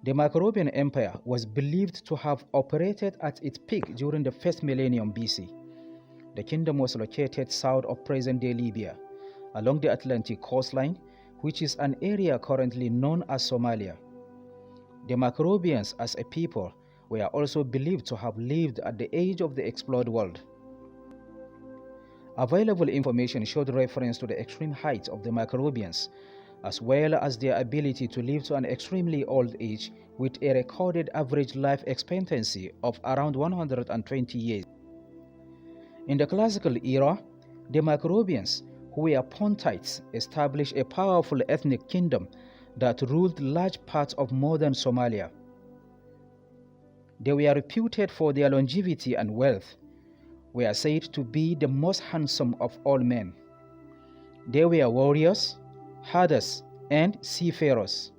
The Macrobian Empire was believed to have operated at its peak during the first millennium BC. The kingdom was located south of present-day Libya, along the Atlantic coastline, which is an area currently known as Somalia. The Macrobians as a people were also believed to have lived at the age of the explored world. Available information showed reference to the extreme height of the Macrobians, as well as their ability to live to an extremely old age with a recorded average life expectancy of around 120 years. In the classical era, the Macrobians, who were Pontites, established a powerful ethnic kingdom that ruled large parts of modern Somalia. They were reputed for their longevity and wealth, were said to be the most handsome of all men. They were warriors, herders, and seafarers.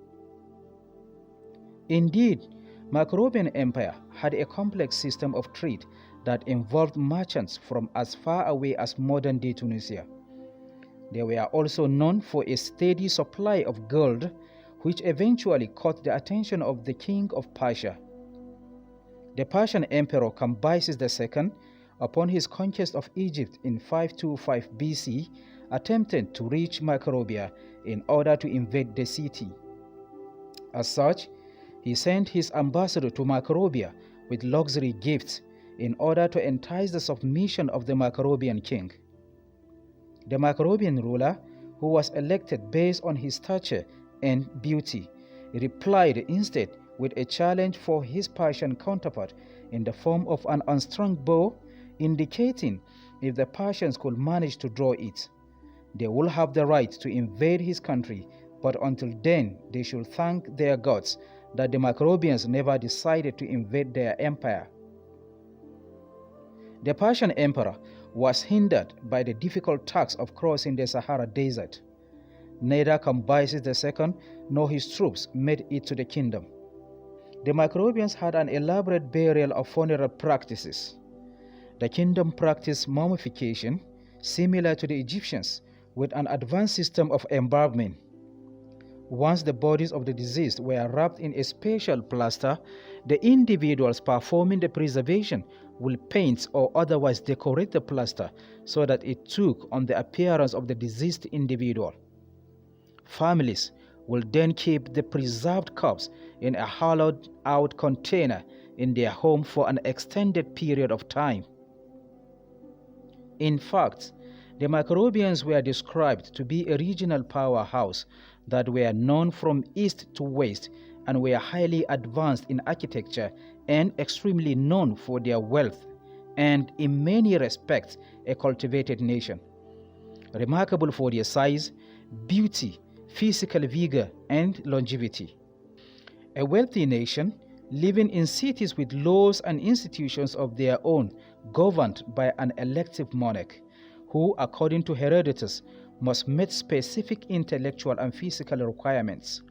Indeed, Macrobian Empire had a complex system of trade that involved merchants from as far away as modern-day Tunisia. They were also known for a steady supply of gold, which eventually caught the attention of the king of Persia. The Persian emperor Cambyses II, upon his conquest of Egypt in 525 BC, attempted to reach Macrobia in order to invade the city. As such, he sent his ambassador to Macrobia with luxury gifts in order to entice the submission of the Macrobian king. The Macrobian ruler, who was elected based on his stature and beauty, replied instead with a challenge for his Persian counterpart in the form of an unstrung bow, indicating if the Persians could manage to draw it, they would have the right to invade his country, but until then they should thank their gods that the Macrobians never decided to invade their empire. The Persian emperor was hindered by the difficult task of crossing the Sahara Desert. Neither Cambyses II nor his troops made it to the kingdom. The Macrobians had an elaborate burial of funeral practices. The kingdom practiced mummification, similar to the Egyptians, with an advanced system of embalming. Once the bodies of the deceased were wrapped in a special plaster, the individuals performing the preservation will paint or otherwise decorate the plaster so that it took on the appearance of the deceased individual. Families will then keep the preserved corpse in a hollowed-out container in their home for an extended period of time. In fact, the Macrobians were described to be a regional powerhouse that were known from east to west and were highly advanced in architecture and extremely known for their wealth and, in many respects, a cultivated nation. Remarkable for their size, beauty, physical vigor, and longevity. A wealthy nation, living in cities with laws and institutions of their own, governed by an elective monarch, who, according to Herodotus, must meet specific intellectual and physical requirements.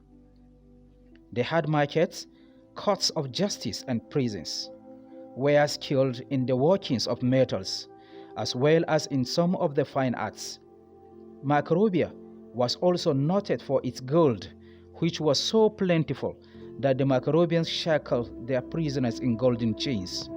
They had markets, courts of justice, and prisons, were skilled in the workings of metals, as well as in some of the fine arts. Macrobia was also noted for its gold, which was so plentiful that the Macrobians shackled their prisoners in golden chains.